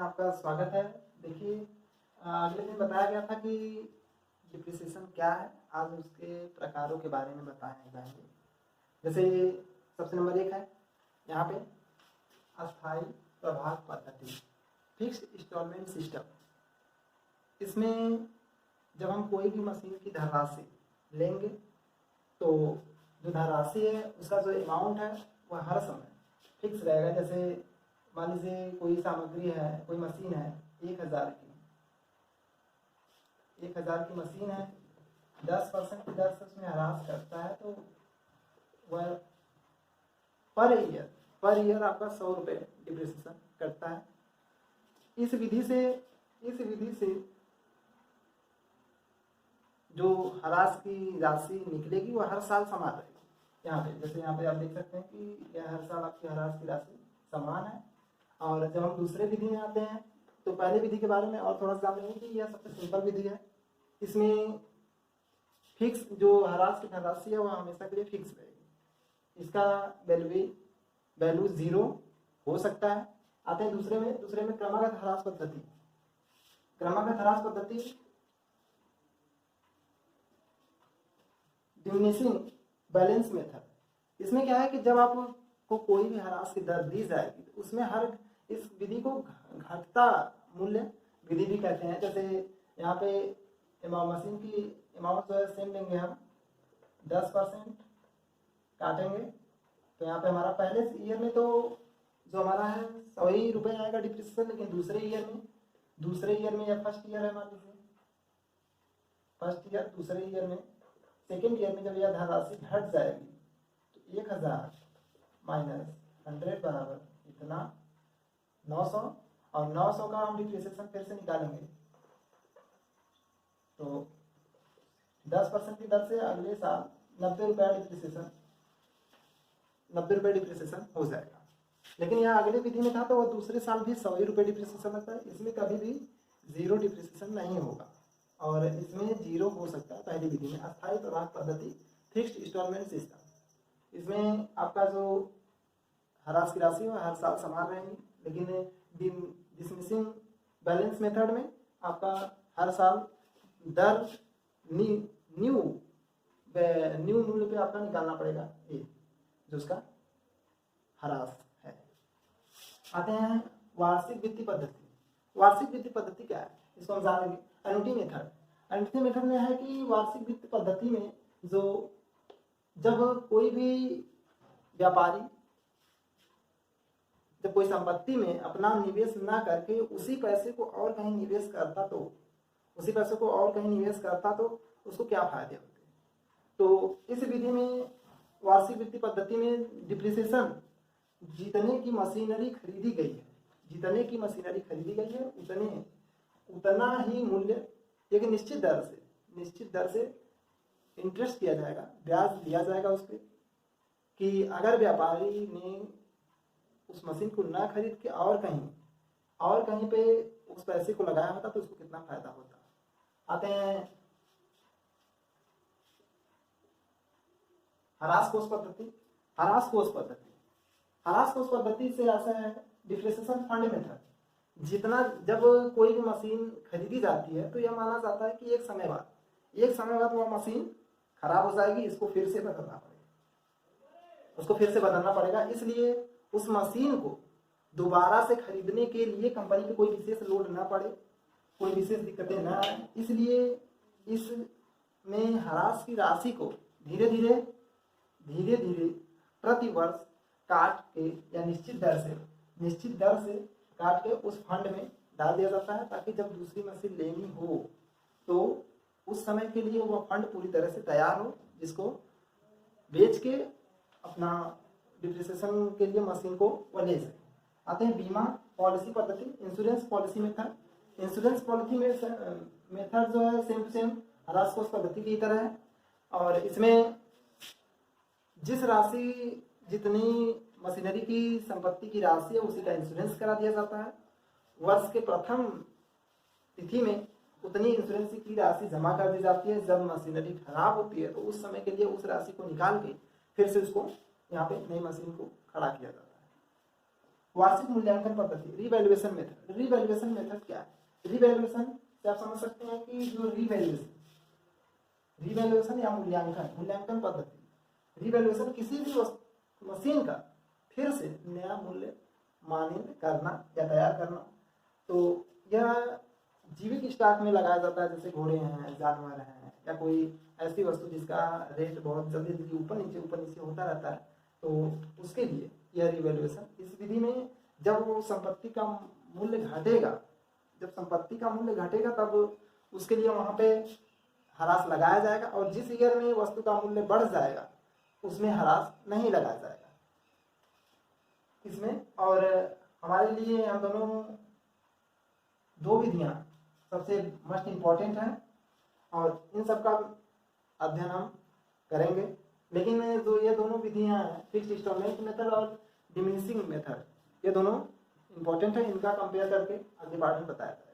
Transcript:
आपका स्वागत है। देखिए, अगले दिन बताया गया था कि डिप्रिसिएशन क्या है। आज उसके प्रकारों के बारे में बताए जाएंगे। जैसे सबसे नंबर 1 है यहाँ पे अस्थायी प्रभाग पद्धति, फिक्स्ड इंस्टॉलमेंट सिस्टम। इसमें जब हम कोई भी मशीन की धनराशि लेंगे तो जो धनराशि है उसका जो अमाउंट है वह हर समय फिक्स रहेगा। जैसे मान लीजिए कोई सामग्री है, कोई मशीन है 1000 की, 1000 की मशीन है, 10% की दर से उसमें ह्रास करता है तो वह पर ईयर आपका 100 रुपये डिप्रिसिएशन करता है। इस विधि से जो ह्रास की राशि निकलेगी वह हर साल समान रहेगी। यहाँ पे आप देख सकते हैं कि यह हर साल आपकी ह्रास की राशि समान है। और जब हम दूसरे विधि में आते हैं तो पहले विधि के बारे में और थोड़ा सा जान लेंगे कि यह सबसे सिंपल विधि है। इसमें फिक्स जो ह्रास की धनराशि है वह हमेशा के लिए फिक्स रहेगी। इसका वैल्यू 0 हो सकता है। आते हैं दूसरे में क्रमागत ह्रास पद्धति। क्रमागत ह्रास पद्धति डिमिनिशिंग बैलेंस मेथड। इसमें क्या है कि जब आपको कोई भी ह्रास की दर दी जाएगी तो उसमें इस विधि को घटता मूल्य विधि भी कहते हैं। जैसे यहाँ पे मशीन की अमाउंट जो है सेम लेंगे, हम 10% काटेंगे तो यहाँ पे हमारा पहले ईयर में तो जो हमारा है 100 ही रुपये आएगा डिप्रिसिएशन। लेकिन दूसरे ईयर में या फर्स्ट ईयर है, मान लीजिए फर्स्ट ईयर, दूसरे ईयर में, सेकेंड ईयर में जब यह धनराशि घट जाएगी तो 1000 माइनस 100 बराबर इतना 900, और 900 का हम डिप्रिसिएशन फिर से निकालेंगे तो 10% की दर से अगले साल 90 रुपये डिप्रिसिएशन हो जाएगा। लेकिन यह अगले विधि में था तो वो दूसरे साल भी 100 ही रुपये डिप्रिसिएशन लगता है। इसमें कभी भी 0 डिप्रिसिएशन नहीं होगा और इसमें 0 हो सकता है पहली विधि में। अस्थायी प्रभाग पद्धति, फिक्स्ड इंस्टॉलमेंट सिस्टम। इसमें आपका जो ह्रास की राशि है हर साल समान रहेंगी। लेकिन डिमिनिशिंग बैलेंस मेथड में आपका हर साल दर न्यू मूल्य पे आपका निकालना पड़ेगा ये जो उसका ह्रास है। आते हैं वार्षिक वित्तीय पद्धति। वार्षिक वित्तीय पद्धति क्या है इसको हम जानेंगे। एनुटी मेथड में है कि वार्षिक वित्त पद्धति में जब कोई भी व्यापारी जब कोई संपत्ति में अपना निवेश ना करके उसी पैसे को और कहीं निवेश करता तो उसको क्या फायदे होते। तो इस विधि में वार्षिक वित्तीय पद्धति में डिप्रिसिएशन जितने की मशीनरी खरीदी गई है उतना ही मूल्य एक निश्चित दर से इंटरेस्ट किया जाएगा, ब्याज दिया जाएगा उस पर, कि अगर व्यापारी ने उस मशीन को ना खरीद के और कहीं पे उस पैसे को लगाया होता तो उसको कितना फायदा होता। आते हैं ह्रास कोष पद्धति से ऐसा है डिप्रिसिएशन फंड मेथड। जब कोई भी मशीन खरीदी जाती है तो यह माना जाता है कि एक समय बाद वह मशीन खराब हो जाएगी, इसको फिर से बदलना पड़ेगा। इसलिए उस मशीन को दोबारा से खरीदने के लिए कंपनी को कोई विशेष लोड ना पड़े, कोई विशेष दिक्कतें ना आए। इसलिए इसमें ह्रास की राशि को धीरे धीरे प्रति वर्ष काट के या निश्चित दर से काट के उस फंड में डाल दिया जाता है, ताकि जब दूसरी मशीन लेनी हो तो उस समय के लिए वह फंड पूरी तरह से तैयार हो, जिसको बेच के अपना डिप्रिसिएशन के लिए मशीन को वह ले सके। आते हैं बीमा पॉलिसी पद्धति, insurance policy method. Insurance policy method जो है सेम टू सेम ह्रास कोष पद्धति की तरह है। और इसमें जितनी मशीनरी की संपत्ति की राशि है उसी का इंश्योरेंस करा दिया जाता है। वर्ष के प्रथम तिथि में उतनी इंश्योरेंस की राशि जमा कर दी जाती है। जब मशीनरी खराब होती है तो उस समय के लिए उस राशि को निकाल के फिर से उसको यहाँ पे नई मशीन को खड़ा किया जाता है। वार्षिक मूल्यांकन पद्धति, रिवैल्यूएशन मेथड। रिवैल्यूएशन मेथड क्या है? रिवैल्यूएशन से आप समझ सकते हैं कि जो रिवैल्यूएशन या मूल्यांकन पद्धति, रिवैल्यूएशन किसी भी मशीन का फिर से नया मूल्य मान्य करना या तैयार करना। तो यह जीवित स्टॉक में लगाया जाता है, जैसे घोड़े हैं, जानवर हैं, या कोई ऐसी वस्तु जिसका रेट बहुत जल्दी ऊपर नीचे होता रहता है, तो उसके लिए यह रिवैल्यूएशन। इस विधि में जब वो संपत्ति का मूल्य घटेगा, तब उसके लिए वहाँ पे ह्रास लगाया जाएगा, और जिस ईयर में वस्तु का मूल्य बढ़ जाएगा उसमें ह्रास नहीं लगाया जाएगा इसमें। और हमारे लिए हम दोनों दो विधियां सबसे मोस्ट इम्पॉर्टेंट हैं, और इन सब का अध्ययन हम करेंगे। लेकिन जो ये दोनों विधियां हैं, फिक्स्ड इंस्टॉलमेंट मेथड और डिमिनिशिंग मेथड, ये दोनों इम्पॉर्टेंट है। इनका कंपेयर करके अगले पार्ट में बताया जाएगा।